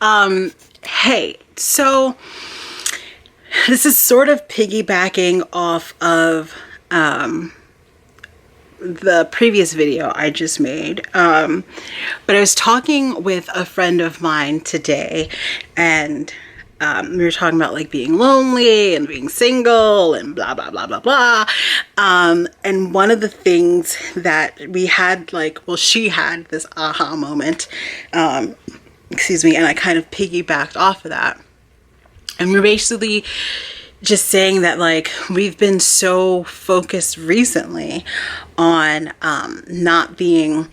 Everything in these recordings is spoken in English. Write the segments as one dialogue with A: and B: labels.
A: Hey, so this is sort of piggybacking off of the previous video I just made. But I was talking with a friend of mine today, and we were talking about like being lonely and being single and blah, blah, blah, blah, blah. And one of the things that we had, she had this aha moment, excuse me, and I kind of piggybacked off of that. And we're basically just saying that we've been so focused recently on not being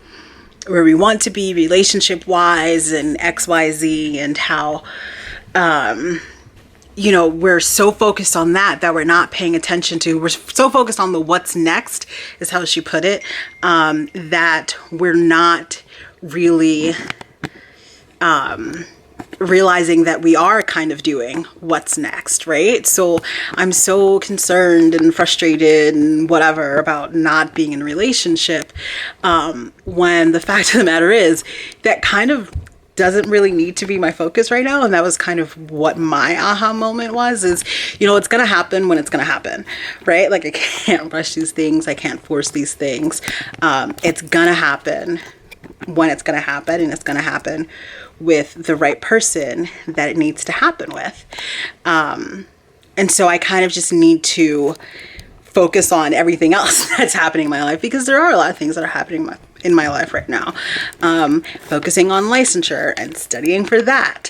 A: where we want to be relationship wise and XYZ, and how we're so focused on that we're not paying attention to, we're so focused on the what's next, is how she put it, that we're not really realizing that we are kind of doing what's next, right? So I'm so concerned and frustrated and whatever about not being in a relationship, when the fact of the matter is that kind of doesn't really need to be my focus right now. And that was kind of what my aha moment was, is, it's going to happen when it's going to happen, right? I can't rush these things. I can't force these things. It's going to happen when it's going to happen, and it's going to happen with the right person that it needs to happen with. And so I kind of just need to focus on everything else that's happening in my life, because there are a lot of things that are happening in my life right now. Focusing on licensure and studying for that.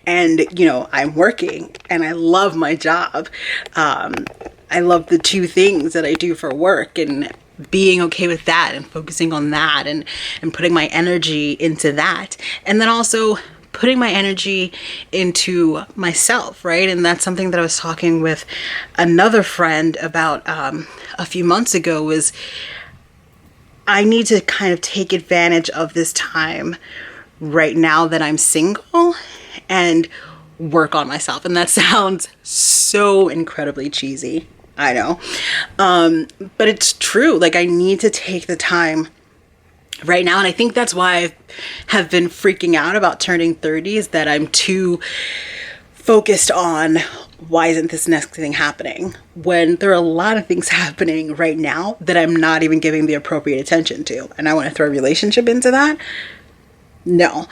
A: And, I'm working and I love my job. I love the two things that I do for work, and being okay with that and focusing on that and putting my energy into that. And then also putting my energy into myself, right? And that's something that I was talking with another friend about a few months ago, was I need to kind of take advantage of this time right now that I'm single and work on myself. And that sounds so incredibly cheesy, I know. But it's true. I need to take the time right now. And I think that's why I have been freaking out about turning 30, is that I'm too focused on, why isn't this next thing happening? When there are a lot of things happening right now that I'm not even giving the appropriate attention to. And I want to throw a relationship into that? No.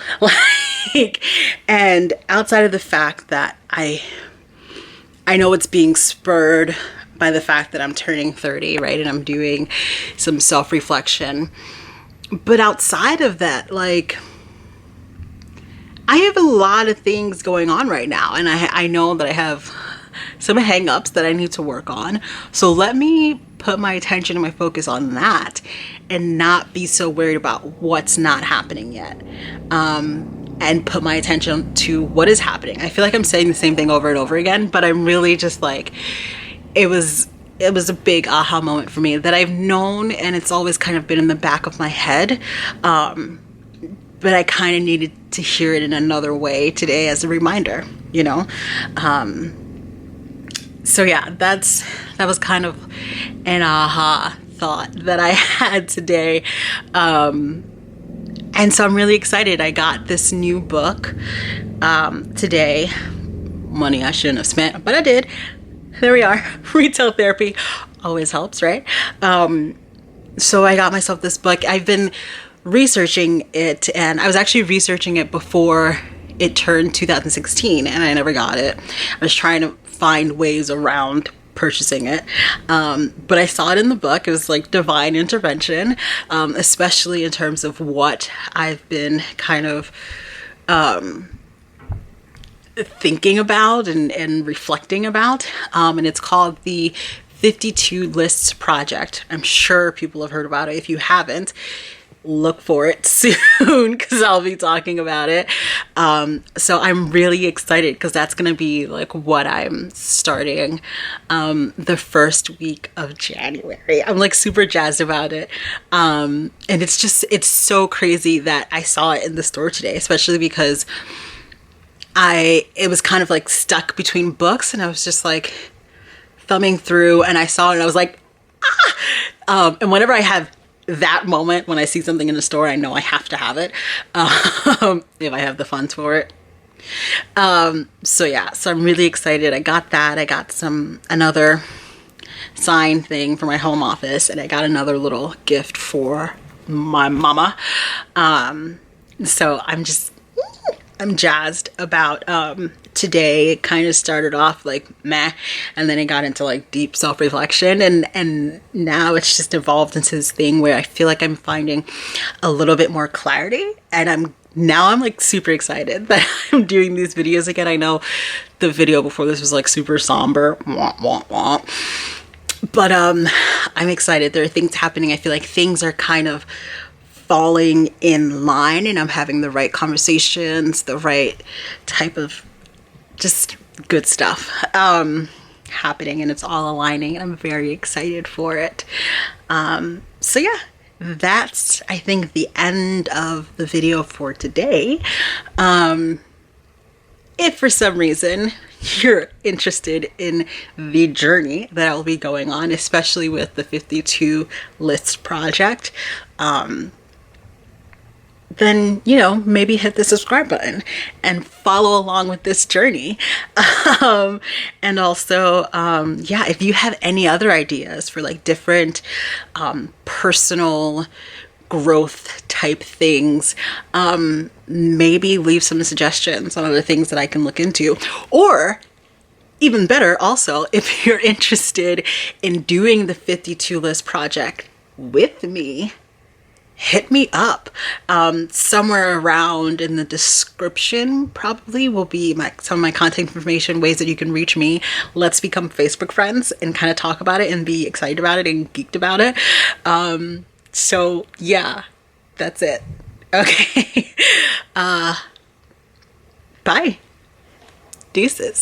A: And outside of the fact that I know it's being spurred by the fact that I'm turning 30, right? And I'm doing some self-reflection. But outside of that, I have a lot of things going on right now. And I know that I have some hang-ups that I need to work on. So let me put my attention and my focus on that, and not be so worried about what's not happening yet. And put my attention to what is happening. I feel like I'm saying the same thing over and over again, but I'm really just it was a big aha moment for me that I've known, and it's always kind of been in the back of my head. But I kind of needed to hear it in another way today as a reminder, So yeah, that was kind of an aha thought that I had today. And so I'm really excited. I got this new book today. Money I shouldn't have spent, but I did. There we are. Retail therapy always helps, right? So I got myself this book. I've been researching it, and I was actually researching it before it turned 2016, and I never got it. I was trying to find ways around purchasing it, but I saw it in the book. It was divine intervention, especially in terms of what I've been kind of thinking about and reflecting about, and it's called the 52 Lists Project. I'm sure people have heard about it. If you haven't, look for it soon, because I'll be talking about it. So I'm really excited, because that's going to be what I'm starting the first week of January. I'm super jazzed about it. And it's so crazy that I saw it in the store today, especially because it was kind of stuck between books, and I was just thumbing through, and I saw it and I was like, ah! And whenever I have that moment when I see something in the store, I know I have to have it, if I have the funds for it. So yeah, so I'm really excited. I got that. I got another sign thing for my home office, and I got another little gift for my mama. So I'm jazzed about today. It kind of started off like meh, and then it got into like deep self-reflection, and now it's just evolved into this thing where I feel like I'm finding a little bit more clarity, and I'm like super excited that I'm doing these videos again. I know the video before this was like super somber, womp womp womp, but I'm excited. There are things happening. I feel like things are kind of falling in line, and I'm having the right conversations, the right type of just good stuff happening, and it's all aligning, and I'm very excited for it. So yeah, that's, I think, the end of the video for today. If for some reason you're interested in the journey that I'll be going on, especially with the 52 list project, then, you know, maybe hit the subscribe button and follow along with this journey. And also, yeah, if you have any other ideas for like different personal growth type things, maybe leave some suggestions on other things that I can look into. Or even better, also, if you're interested in doing the 52 list project with me, hit me up. Somewhere around in the description probably will be some of my contact information, ways that you can reach me. Let's become Facebook friends and kind of talk about it and be excited about it and geeked about it. So yeah, that's it. Okay. Bye. Deuces.